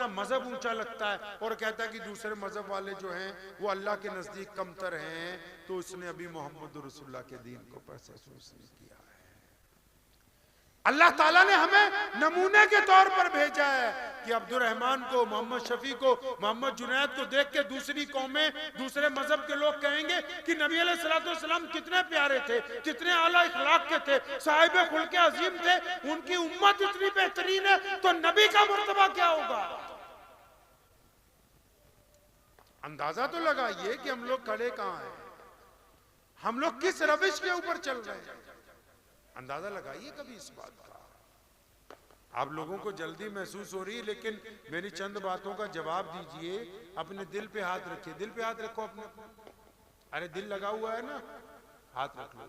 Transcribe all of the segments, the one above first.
अपना मजहब ऊंचा लगता है और कहता है कि दूसरे मजहब वाले जो हैं वो अल्लाह के नजदीक कमतर हैं, तो उसने अभी मोहम्मद रसूलुल्लाह के दीन को महसूस नहीं किया है। अल्लाह ताला ने हमें नमूने के तौर पर भेजा है कि अब्दुर्रहमान को, मोहम्मद शफी को, मोहम्मद जुनैद को देख के दूसरी कौमें, दूसरे मजहब के लोग कहेंगे कि नबी अलैहिस्सलाम कितने प्यारे थे, कितने आला इखलाक के थे, साहिब खुल्के अजीम थे, उनकी उम्मत इतनी बेहतरीन है, तो नबी का मर्तबा क्या होगा। अंदाजा तो लगाइए कि हम लोग खड़े कहां हैं, हम लोग किस रविश के ऊपर चल रहे हैं। अंदाजा लगाइए कभी इस बात का। आप लोगों को जल्दी महसूस हो रही है, लेकिन मेरी चंद बातों का जवाब दीजिए। अपने दिल पे हाथ रखिए, दिल पे हाथ रखो अपने। अरे दिल लगा हुआ है ना, हाथ रख लो।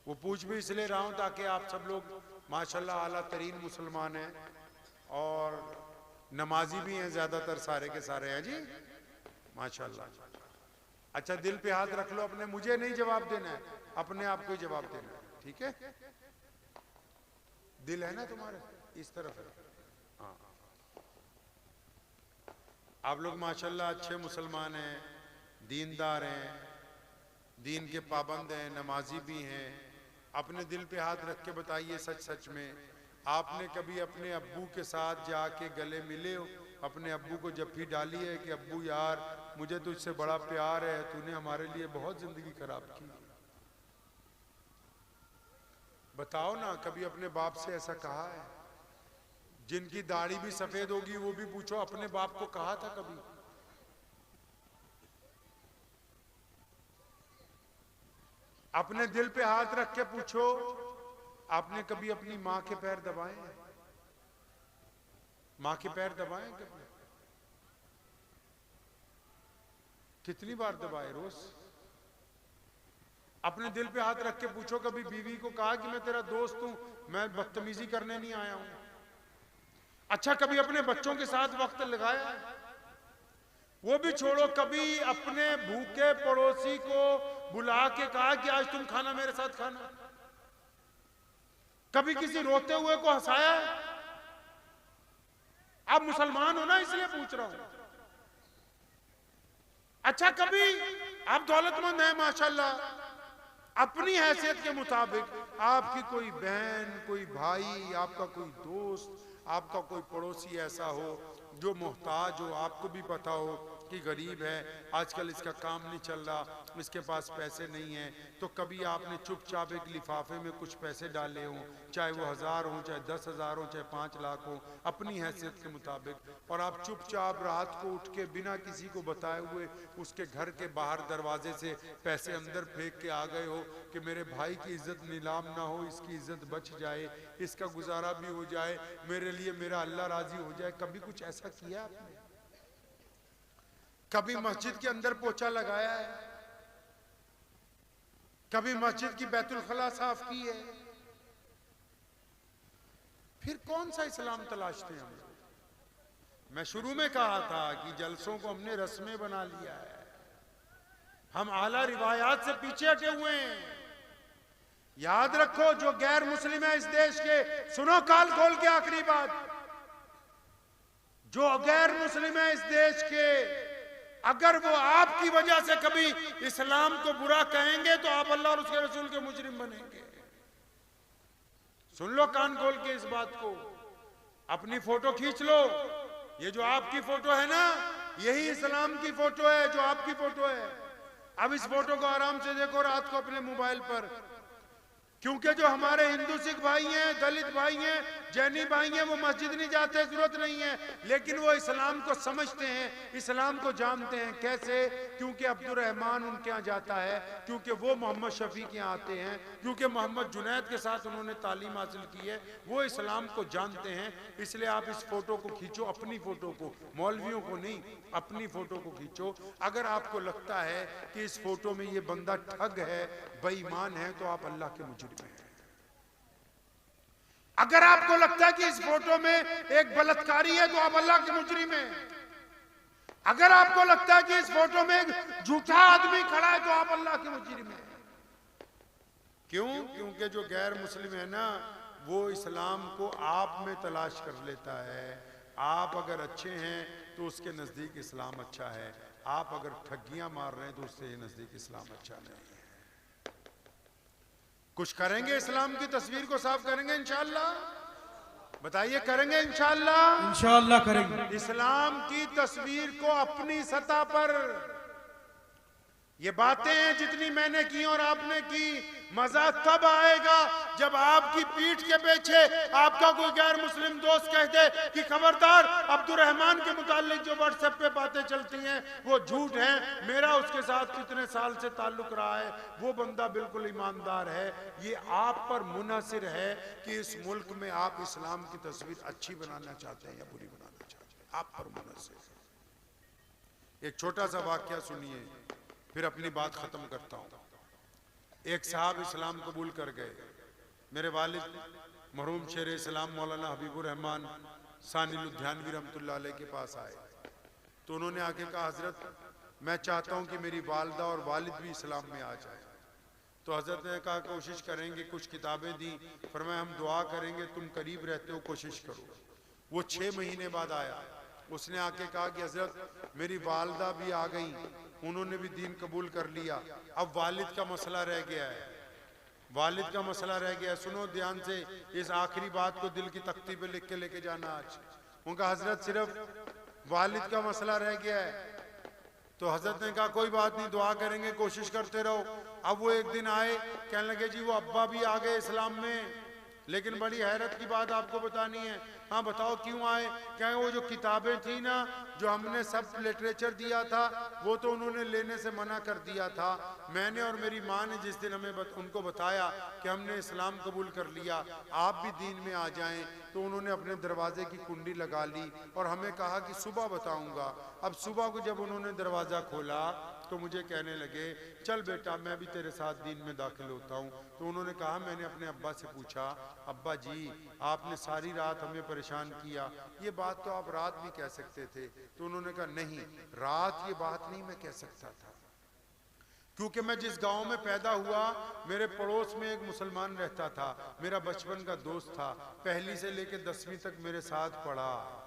वो पूछ भी इसलिए रहा हूं ताकि आप सब लोग माशाल्लाह आला तरीन मुसलमान हैं और नमाजी भी हैं, ज्यादातर सारे के सारे हैं जी माशाल्लाह। अच्छा दिल पे हाथ रख लो अपने, मुझे नहीं जवाब देना है, अपने आप को ही जवाब देना है, ठीक है। दिल है ना तुम्हारे इस तरफ है, हाँ। आप लोग माशाल्लाह अच्छे मुसलमान हैं, दीनदार हैं, दीन के पाबंद हैं, नमाजी भी हैं। अपने दिल पे हाथ रख के बताइए सच सच में आपने कभी अपने अब्बू के साथ जाके गले मिले हो, अपने अब्बू को जफ्फी डाली है कि अब्बू यार मुझे तुझसे बड़ा प्यार है, तूने हमारे लिए बहुत जिंदगी खराब की। बताओ ना कभी अपने बाप से ऐसा कहा है। जिनकी दाढ़ी भी सफेद होगी वो भी पूछो अपने बाप को कहा था कभी। अपने दिल पे हाथ रख के पूछो आपने कभी अपनी मां के पैर दबाए हैं? मां के पैर दबाए कभी? कितनी बार दबाए रोज? अपने दिल पे हाथ रख के पूछो कभी बीवी को कहा कि मैं तेरा दोस्त हूं, मैं बदतमीजी करने नहीं आया हूं। अच्छा कभी अपने बच्चों के साथ वक्त लगाया है? वो भी छोड़ो, कभी अपने भूखे पड़ोसी को बुला के कहा कि आज तुम खाना मेरे साथ खाना? कभी किसी रोते हुए को हंसाया है? आप मुसलमान हो ना इसलिए पूछ रहा हूं। अच्छा कभी आप दौलतमंद हैं माशाल्लाह, अपनी हैसियत के मुताबिक आपकी कोई बहन, कोई भाई, आपका कोई दोस्त, आपका कोई पड़ोसी ऐसा हो जो मोहताज हो, आपको भी पता हो कि गरीब है, आजकल इसका काम नहीं चल रहा, इसके पास पैसे नहीं है, तो कभी आपने चुपचाप एक लिफाफे में कुछ पैसे डाले हों, चाहे वो 1000 हो, चाहे 10,000 हो, चाहे 5 लाख हो, अपनी हैसियत के मुताबिक, और आप चुपचाप रात को उठ के बिना किसी को बताए हुए उसके घर के बाहर दरवाजे से पैसे अंदर फेंक के आ गए हो कि मेरे भाई की इज्जत नीलाम ना हो, इसकी इज्जत बच जाए, इसका गुजारा भी हो जाए, मेरे लिए मेरा अल्लाह राजी हो जाए। कभी कुछ ऐसा किया आपने? कभी मस्जिद के अंदर पोछा लगाया है? कभी मस्जिद की बैतुल खला साफ की है? फिर कौन सा इस्लाम तलाशते हैं हम लोग? मैं शुरू में कहा था कि जलसों को हमने रस्में बना लिया है, हम आला रिवायात से पीछे हटे हुए हैं। याद रखो जो गैर मुस्लिम है इस देश के, सुनो काल खोल के आखिरी बात, जो गैर मुस्लिम है इस देश के, अगर वो आपकी वजह से कभी इस्लाम को बुरा कहेंगे तो आप अल्लाह और उसके रसूल के मुजरिम बनेंगे। सुन लो कान खोल के इस बात को। अपनी फोटो खींच लो, ये जो आपकी फोटो है ना, यही इस्लाम की फोटो है जो आपकी फोटो है। अब इस फोटो को आराम से देखो रात को अपने मोबाइल पर, क्योंकि जो हमारे हिंदू सिख भाई हैं, दलित भाई हैं, जैनी भाई हैं, वो मस्जिद नहीं जाते, जरूरत नहीं है, लेकिन वो इस्लाम को समझते हैं, इस्लाम को जानते हैं। कैसे? क्योंकि अब्दुर्रहमान उनके यहाँ जाता है, क्योंकि वो मोहम्मद शफी के यहाँ आते हैं, क्योंकि मोहम्मद जुनैद के साथ उन्होंने तालीम हासिल की है, वो इस्लाम को जानते हैं। इसलिए आप इस फोटो को खींचो, अपनी फोटो को, मौलवियों को नहीं, अपनी फोटो को खींचो। अगर आपको लगता है कि इस फोटो में ये बंदा ठग है, बेईमान है, तो आप अल्लाह के मुजरिम हैं। अगर आपको लगता है कि इस फोटो में एक बलात्कारी है तो आप अल्लाह के मुजरिम हैं। अगर आपको लगता है कि इस फोटो में एक झूठा आदमी खड़ा है तो आप अल्लाह के मुजरिम हैं। क्यों? क्योंकि जो गैर मुस्लिम है ना, वो इस्लाम को आप में तलाश कर लेता है, आप अगर अच्छे हैं तो उसके नज़दीक इस्लाम अच्छा है, आप अगर ठगियां मार रहे हैं तो उससे नज़दीक इस्लाम अच्छा नहीं है। कुछ करेंगे, इस्लाम की तस्वीर को साफ करेंगे इंशाअल्लाह? बताइए, करेंगे इंशाअल्लाह? इंशाअल्लाह करेंगे। इस्लाम की तस्वीर को अपनी सतह पर, ये बातें हैं जितनी मैंने की और आपने की, मजा तब आएगा जब आपकी पीठ के पीछे आपका कोई गैर मुस्लिम दोस्त कह दे कि खबरदार, अब्दुर्रहमान के मुतालिक जो व्हाट्सएप पे बातें चलती हैं वो झूठ हैं, मेरा उसके साथ कितने साल से ताल्लुक रहा है, वो बंदा बिल्कुल ईमानदार है। ये आप पर मुनहसिर है कि इस मुल्क में आप इस्लाम की तस्वीर अच्छी बनाना चाहते हैं या बुरी बनाना चाहते हैं, आप पर मुनहसिर है। एक छोटा सा वाकया सुनिए, फिर अपनी बात खत्म करता हूं। एक साहब इस्लाम कबूल कर गए, मेरे वालिद मरहूम शेर इस्लाम मौलाना हबीबुर रहमान सानी लुधियानवी रहमतुल्लाह अलैह के पास आए, तो उन्होंने आके कहा, हजरत मैं चाहता हूं कि मेरी वालदा और वालिद भी इस्लाम में आ जाए। तो हजरत ने कहा कोशिश करेंगे, कुछ किताबें दी, फरमाया हम दुआ करेंगे, तुम करीब रहते हो, कोशिश करो। वो 6 महीने बाद आया, उसने आके कहा कि हजरत मेरी वालदा भी आ गई, उन्होंने भी दीन कबूल कर लिया, अब वालिद का मसला रह गया है, वालिद का मसला रह गया है। सुनो ध्यान से, इस आखिरी बात को दिल की तख्ती पे लिख के लेके जाना आज। उनका हजरत सिर्फ वालिद का मसला रह गया है। तो हजरत ने कहा कोई बात नहीं, दुआ करेंगे, कोशिश करते रहो। अब वो एक दिन आए, कहने लगे जी वो अब्बा भी आ गए इस्लाम में, लेकिन बड़ी हैरत की बात आपको बतानी है। हाँ बताओ क्यों आए? क्या वो जो किताबें थी ना, जो हमने सब लिटरेचर दिया था, वो तो उन्होंने लेने से मना कर दिया था। मैंने और मेरी माँ ने जिस दिन हमें उनको बताया कि हमने इस्लाम कबूल कर लिया, आप भी दीन में आ जाएं, तो उन्होंने अपने दरवाजे की कुंडी लगा ली और हमें कहा कि सुबह बताऊंगा। अब सुबह को जब उन्होंने दरवाज़ा खोला तो मुझे कहने लगे चल बेटा मैं भी तेरे साथ दीन में दाखिल होता हूँ। तो उन्होंने कहा, मैंने अपने अब्बा से पूछा, अब्बा जी आपने सारी रात हमें परेशान किया, ये बात तो आप रात भी कह सकते थे। तो उन्होंने कहा नहीं, रात ये बात नहीं मैं कह सकता था, क्योंकि मैं जिस गांव में पैदा हुआ, मेरे पड़ोस में एक मुसलमान रहता था, मेरा बचपन का दोस्त था, पहली से लेकर 10वीं तक मेरे साथ पढ़ा।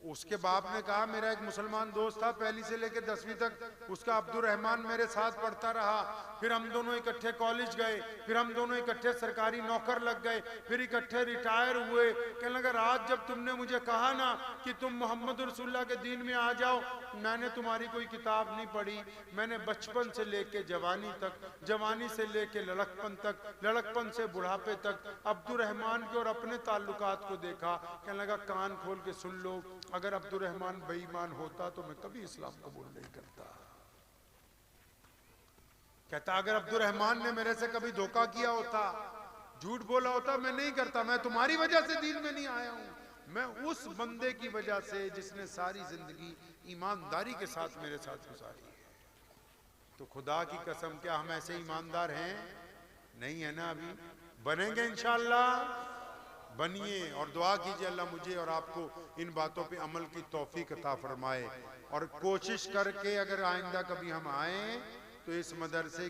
उसके बाप ने कहा मेरा एक मुसलमान दोस्त था, पहली से लेकर 10वीं तक उसका अब्दुर्रहमान मेरे साथ पढ़ता रहा, फिर हम दोनों इकट्ठे कॉलेज गए, फिर हम दोनों इकट्ठे सरकारी नौकर लग गए, फिर इकट्ठे रिटायर हुए। कहने लगा रात जब तुमने मुझे कहा ना कि तुम मोहम्मद रसूलुल्लाह के दीन में आ जाओ, मैंने तुम्हारी कोई किताब नहीं पढ़ी, मैंने बचपन से लेके जवानी तक, जवानी से लेके लड़कपन तक, लड़कपन से बुढ़ापे तक अब्दुर्रहमान के और अपने ताल्लुकात को देखा। कहने लगा कान खोल के सुन लो, अगर अब्दुर्रहमान बेईमान होता तो मैं कभी इस्लाम कबूल नहीं करता। कहता अगर अब्दुर्रहमान ने मेरे से कभी धोखा किया होता, झूठ बोला होता, मैं नहीं करता। मैं तुम्हारी वजह से दीन में नहीं आया हूं, मैं उस बंदे की वजह से जिसने सारी जिंदगी ईमानदारी के साथ मेरे साथ गुजारी है। तो खुदा की कसम क्या हम ऐसे ईमानदार हैं? नहीं है ना? अभी बनेंगे इंशाअल्लाह। बनिए और दुआ कीजिए अल्लाह मुझे और आपको इन बातों पे अमल की तौफीक अता फरमाए। और कोशिश करके अगर आइंदा कभी हम आए तो इस मदरसे